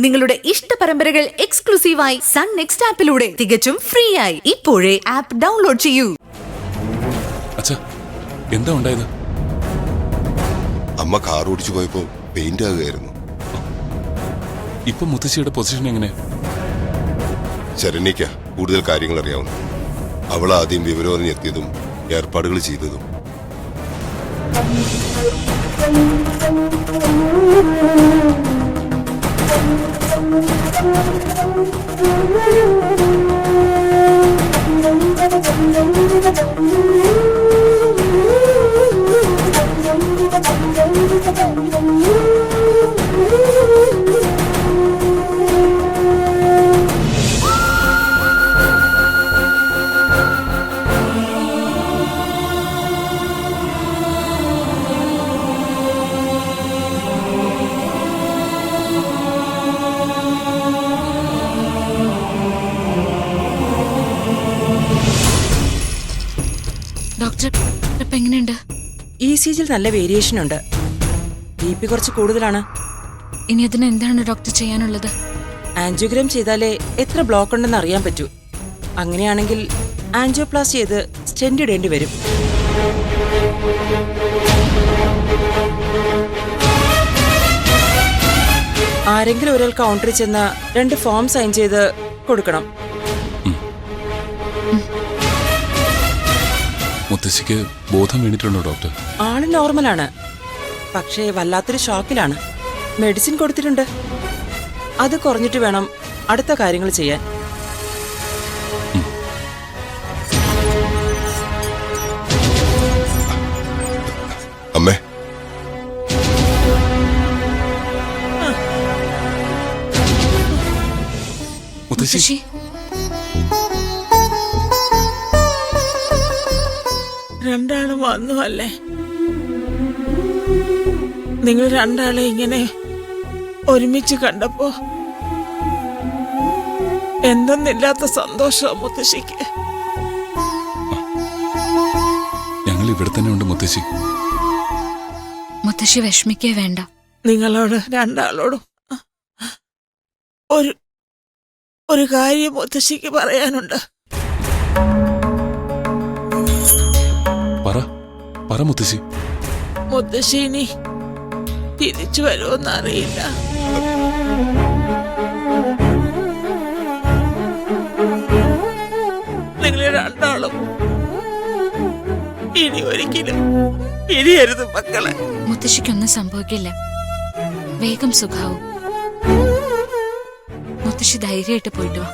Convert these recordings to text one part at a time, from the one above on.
നിങ്ങളുടെ ഇഷ്ട പരമ്പരകൾ എക്സ്ക്ലൂസീവായി സൺ നെക്സ്റ്റ് ആപ്പിലൂടെ തികച്ചും ഫ്രീ ആയി ഇപ്പോഴേ ആപ്പ് ഡൗൺലോഡ് ചെയ്യൂ. അച്ഛാ, എന്താ ഉണ്ടായത്? അമ്മ കാർ ഓടിച്ചു പോയപ്പോ പെയിന്റ് ആകുകയായിരുന്നു. ഇപ്പൊ മുത്തശ്ശിയുടെ പൊസിഷൻ എങ്ങനെ? ശരണ്യയ്ക്ക കൂടുതൽ കാര്യങ്ങൾ അറിയാവുന്നു. അവൾ ആദ്യം വിവരം അറിഞ്ഞെത്തിയതും ഏർപ്പാടുകൾ ചെയ്തതും. എങ്ങനെയുണ്ട്? ECGയിൽ നല്ല വേരിയേഷൻ ഉണ്ട്. BP കുറച്ച് കൂടുതലാണ്. ഇനി അതിന് എന്താണ് ഡോക്ടർ ചെയ്യാനുള്ളത്? ആൻജിയോഗ്രാം ചെയ്താലേ എത്ര ബ്ലോക്ക് ഉണ്ടെന്ന് അറിയാൻ പറ്റൂ. അങ്ങനെയാണെങ്കിൽ ആൻജിയോപ്ലാസ്റ്റി ചെയ്ത് സ്റ്റെന്റ് ഇടേണ്ടി വരും. ആരെങ്കിലും ഒരാൾ കൗണ്ടറിൽ ചെന്ന് 2 ഫോം സൈൻ ചെയ്ത് കൊടുക്കണം. മുത്തശ്ശിക്ക് ബോധം വീണിട്ടുണ്ടോ ഡോക്ടർ? ആള് നോർമലാണ്, പക്ഷേ വല്ലാത്തൊരു ഷോക്കിലാണ്. മെഡിസിൻ കൊടുത്തിട്ടുണ്ട്. അത് കുറഞ്ഞിട്ട് വേണം അടുത്ത കാര്യങ്ങൾ ചെയ്യാൻ. അമ്മേ, മുത്തശ്ശി, രണ്ടാളും വന്നു അല്ലേ? നിങ്ങൾ രണ്ടാളെ ഇങ്ങനെ ഒരുമിച്ച് കണ്ടപ്പോ എന്തെന്നില്ലാത്ത സന്തോഷം മുത്തശ്ശിക്ക്. ഞങ്ങൾ ഇവിടെ തന്നെ ഉണ്ട് മുത്തശ്ശി. മുത്തശ്ശി വിഷമിക്കേ വേണ്ട. നിങ്ങളോട് രണ്ടാളോടും ഒരു കാര്യം മുത്തശ്ശിക്ക് പറയാനുണ്ട്. പറ മുത്തശ്ശി. മുത്തശ്ശി ഇനി തിരിച്ചു വരുമെന്നറിയില്ല. നിങ്ങൾ രണ്ടാളും ഇനി ഒരിക്കലും ഇരിയരുത് മക്കളെ. മുത്തശ്ശിക്കൊന്നും സംഭവിക്കില്ല. വേഗം സുഖാവും. മുത്തശ്ശി ധൈര്യമായിട്ട് പോയിട്ട് വാ.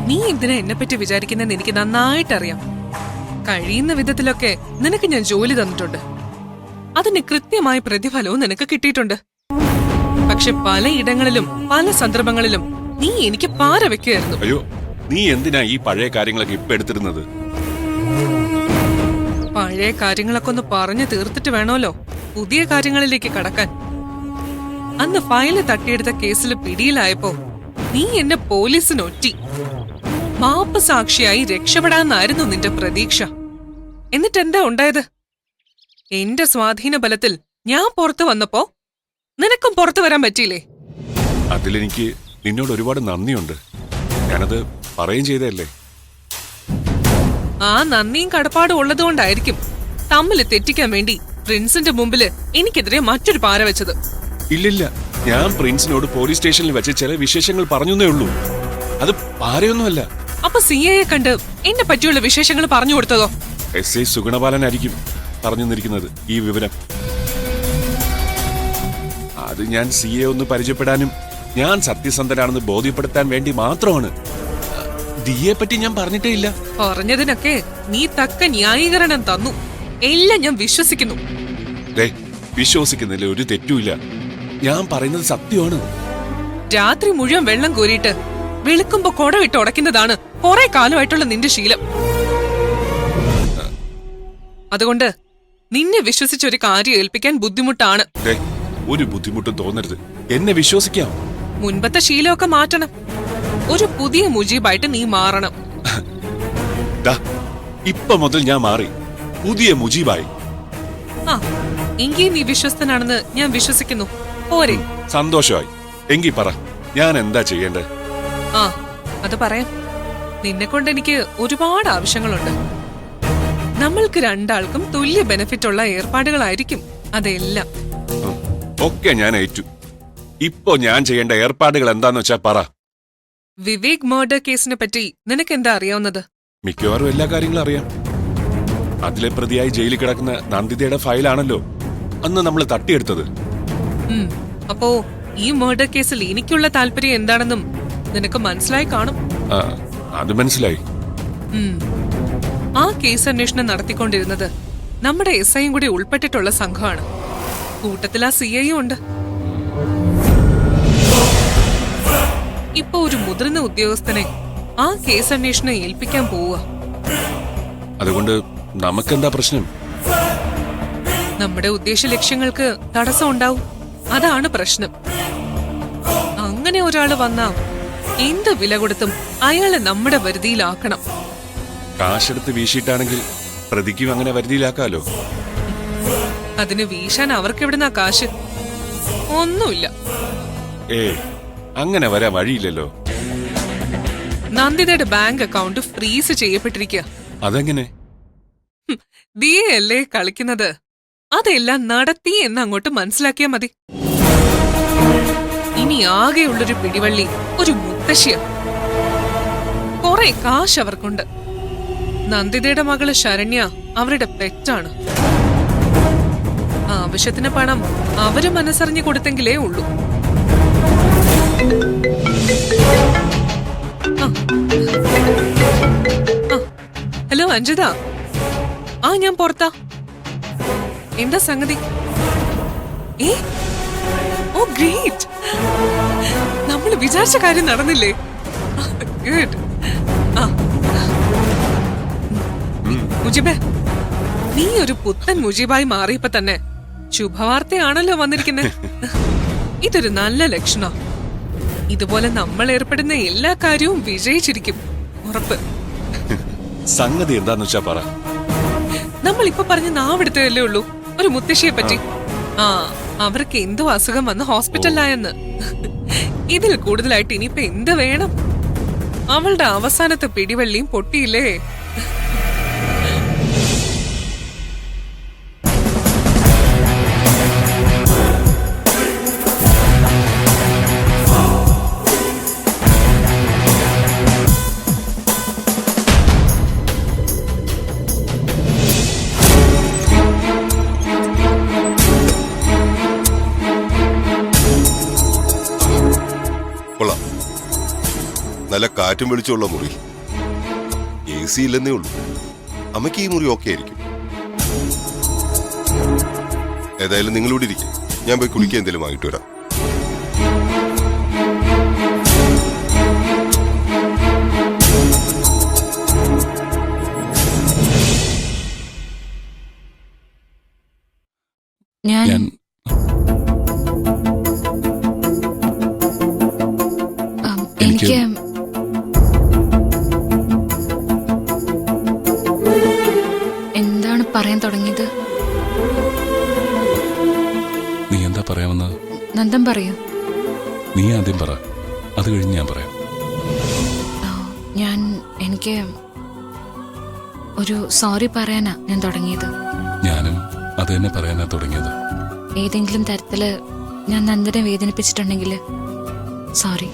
നീ എന്തിനാ എന്നെ പറ്റി വിചാരിക്കുന്നെന്ന് എനിക്ക് നന്നായിട്ടറിയാം. കഴിയുന്ന വിധത്തിലൊക്കെ നിനക്ക് ഞാൻ ജോലി തന്നിട്ടുണ്ട്. അതിന് കൃത്യമായ പ്രതിഫലവും നിനക്ക് കിട്ടിയിട്ടുണ്ട്. പക്ഷെ പലയിടങ്ങളിലും പല സന്ദർഭങ്ങളിലും നീ എനിക്ക് പാര വെക്കുകയായിരുന്നു. അയ്യോ, നീ എന്തിനാ ഈ പഴയ കാര്യങ്ങളൊക്കെ ഇപ്പൊ എടുത്തിരുന്നത്? പഴയ കാര്യങ്ങളൊക്കെ ഒന്ന് പറഞ്ഞു തീർത്തിട്ട് വേണമല്ലോ പുതിയ കാര്യങ്ങളിലേക്ക് കടക്കാൻ. അന്ന് ഫയല് തട്ടിയെടുത്ത കേസിൽ പിടിയിലായപ്പോ നീ എന്നെ പോലീസിനൊറ്റി. മാപ്പ് സാക്ഷിയായി രക്ഷപ്പെടാന്നായിരുന്നു നിന്റെ പ്രതീക്ഷ. എന്നിട്ടെന്താ ഉണ്ടായത്? എന്റെ സ്വാധീന ബലത്തിൽ ഞാൻ പുറത്തു വന്നപ്പോ നിനക്കും പുറത്തു വരാൻ പറ്റിയില്ലേ? അതിലെനിക്ക് നിന്നോട് ഒരുപാട് നന്ദിയുണ്ട്. ഞാനത് പറയുകയും ചെയ്തല്ലേ. ആ നന്ദിയും കടപ്പാടും ഉള്ളതുകൊണ്ടായിരിക്കും തമ്മില് തെറ്റിക്കാൻ വേണ്ടി പ്രിൻസിന്റെ മുമ്പില് എനിക്കെതിരെ മറ്റൊരു പാര വെച്ചത്. ഇല്ലില്ല, ഞാൻ പ്രിൻസിനോട് പോലീസ് സ്റ്റേഷനിൽ വെച്ച് ചില വിശേഷങ്ങൾ പറഞ്ഞേ ഉള്ളൂ. അത് പാരയൊന്നുമല്ല. അപ്പൊ CA കണ്ട് എന്നെ പറ്റിയുള്ള വിശേഷങ്ങൾ പറഞ്ഞു കൊടുത്തതോ? SI സുഗുണപാലനായിരിക്കും പറഞ്ഞു തന്നിരിക്കുന്നത് ഈ വിവരം. അത് ഞാൻ CA ഒന്ന് പരിചയപ്പെടാനും ഞാൻ സത്യസന്ധനാണെന്ന് ബോധ്യപ്പെടുത്താൻ വേണ്ടി മാത്രമാണ്. ദിയെ പറ്റി ഞാൻ പറഞ്ഞിട്ടേ ഇല്ല. പറഞ്ഞതിനൊക്കെ നീ തക്ക ന്യായീകരണം തന്നു. എല്ലാം ഞാൻ വിശ്വസിക്കുന്നു. ദേ, വിശ്വസിക്കുന്നതിൽ ഒരു തെറ്റുമില്ല. ഞാൻ പറയുന്നത് സത്യമാണ്. രാത്രി മുഴുവൻ വെള്ളം കോരിയിട്ട് വെളുക്കുമ്പോ കുടവിട്ട് ഉടയ്ക്കുന്നതാണ് കുറെ കാലമായിട്ടുള്ള നിന്റെ ശീലം. അതുകൊണ്ട് നിന്നെ വിശ്വസിച്ച ഒരു കാര്യം ഏൽപ്പിക്കാൻ ബുദ്ധിമുട്ടാണ്. ദേ, ഒരു ബുദ്ധിമുട്ടും തോന്നരുത്. എന്നെ വിശ്വസിക്കാം. മുൻപത്തെ ശീലമൊക്കെ മാറ്റണം. ഒരു പുതിയ മുജീബായിട്ട് നീ മാറണം. ദാ, ഇപ്പൊ മുതൽ ഞാൻ മാറി പുതിയ മുജീബായി. ആ, എങ്കിൽ നീ വിശ്വസ്തനാണെന്ന് ഞാൻ വിശ്വസിക്കുന്നു. പോരെ? സന്തോഷമായി. എങ്കി പറ, ഞാൻ എന്താ ചെയ്യേണ്ടത്? ആ, അത് പറയാം. നിന്നെ കൊണ്ട് എനിക്ക് ഒരുപാട് ആവശ്യങ്ങളുണ്ട്. നമ്മൾക്ക് രണ്ടാൾക്കും തുല്യ ബെനിഫിറ്റ് ഉള്ള ഏർപ്പാടുകളായിരിക്കും അതെല്ലാം. ഒക്കെ ഞാൻ ഏറ്റു. ഇപ്പൊ ഞാൻ ചെയ്യേണ്ട ഏർപ്പാടുകൾ എന്താന്ന് വെച്ചാ പറ. വിവേക് മർഡർ കേസിനെ പറ്റി നിനക്ക് എന്താ അറിയാവുന്നത്? മിക്കവാറും എല്ലാ കാര്യങ്ങളും അറിയാം. അതിലെ പ്രതിയായി ജയിലിൽ കിടക്കുന്ന നന്ദിതയുടെ ഫയലാണല്ലോ അന്ന് നമ്മൾ തട്ടിയെടുത്തത്. അപ്പോ ഈ മർഡർ കേസിൽ എനിക്കുള്ള താല്പര്യം എന്താണെന്നും നിനക്ക് മനസ്സിലായി കാണും. ആ, അത് മനസ്സിലായി. ആ കേസ് അന്വേഷണം നടത്തിക്കൊണ്ടിരുന്നത് നമ്മുടെ SIയും കൂടി ഉൾപ്പെട്ടിട്ടുള്ള സംഘമാണ്. കൂട്ടത്തിൽ ആ CIയും ഉണ്ട്. ഇപ്പൊ ഒരു മുതിർന്ന ഉദ്യോഗസ്ഥനെ ആ കേസ് അന്വേഷണം ഏൽപ്പിക്കാൻ പോവുക. അതുകൊണ്ട് നമുക്കെന്താ പ്രശ്നം? നമ്മുടെ ഉദ്ദേശ ലക്ഷ്യങ്ങൾക്ക് തടസ്സം ഉണ്ടാവും. അതാണ് പ്രശ്നം. അങ്ങനെ ഒരാള് വന്നാ എന്ത് വില കൊടുത്തും അയാളെ നമ്മുടെ വരുതിയിലാക്കണം. കാശെടുത്ത് വീശിയിട്ടാണെങ്കിൽ പ്രതിക്കും അങ്ങനെ വരുതിയിലാക്കാലോ. അതിന് വീശാൻ അവർക്ക് എവിടുന്നാ കാശ്? ഒന്നുമില്ല. അങ്ങനെ വരാൻ വഴിയില്ലല്ലോ. നന്ദിതയുടെ ബാങ്ക് അക്കൗണ്ട് ഫ്രീസ് ചെയ്യപ്പെട്ടിരിക്കുക. അതെങ്ങനെ? ദിയയല്ലേ കളിക്കുന്നത്. അതെല്ലാം നടത്തി എന്ന് അങ്ങോട്ട് മനസ്സിലാക്കിയാ മതി. ഇനി ആകെയുള്ളൊരു പിടിവള്ളി ഒരു മുത്തശ്ശിയ. കുറെ കാശ് അവർക്കുണ്ട്. നന്ദിതയുടെ മകള് ശരണ്യ അവരുടെ പെറ്റാണ്. ആവശ്യത്തിന് പണം അവര് മനസ്സറിഞ്ഞു കൊടുത്തെങ്കിലേ ഉള്ളൂ. ഹലോ അഞ്ജിത. ആ, ഞാൻ പുറത്താ. എന്താ സംഗതി? ഓ ഗ്രേറ്റ്. നമ്മൾ വിചാരിച്ച കാര്യം നടന്നില്ലേ? ഗുഡ്. മുജീബേ, നീ ഒരു പുത്തൻ മുജീബായി മാറിയപ്പോ തന്നെ ശുഭവാർത്തയാണല്ലോ വന്നിരിക്കുന്നത്. ഇതൊരു നല്ല ലക്ഷണം. ഇതുപോലെ നമ്മൾ ഏർപ്പെടുന്ന എല്ലാ കാര്യവും വിജയിച്ചിരിക്കും, ഉറപ്പ്. സംഗതി എന്താന്ന് വെച്ചാ പറ. നമ്മൾ ഇപ്പൊ പറഞ്ഞ നാവെടുത്തതല്ലേ ഉള്ളൂ ഒരു മുത്തശ്ശിയെ പറ്റി. ആ, അവർക്ക് എന്തോ അസുഖം വന്ന് ഹോസ്പിറ്റലിലായെന്ന്. ഇതിൽ കൂടുതലായിട്ട് ഇനിയിപ്പൊ എന്ത് വേണം? അവളുടെ അവസാനത്തെ പിടിവള്ളിയും പൊട്ടിയില്ലേ? കൊള്ളാം. നല്ല കാറ്റും വെളിച്ചമുള്ള മുറി. AC ഇല്ലെന്നേ ഉള്ളൂ. അമ്മയ്ക്ക് ഈ മുറി ഓക്കെ ആയിരിക്കും. ഏതായാലും നിങ്ങളിവിടെ ഇരിക്കും. ഞാൻ പോയി കുളിക്കാൻ എന്തെങ്കിലും വാങ്ങിട്ട് വരാം. ഞാൻ എനിക്ക് എന്താണ് പറയാൻ തുടങ്ങിയത്? നീ എന്താ പറയാമെന്ന്? നന്ദൻ പറയൂ. നീ ആദ്യം പറ, അത് കഴിഞ്ഞ് ഞാൻ പറയാം. എനിക്ക് ഒരു സോറി പറയാനാ ഞാൻ തുടങ്ങിയത്. ഞാനും അത് തന്നെ പറയാനാ തുടങ്ങിയത്. ഏതെങ്കിലും തരത്തില് ഞാൻ നന്ദനെ വേദനിപ്പിച്ചിട്ടുണ്ടെങ്കിൽ സോറി.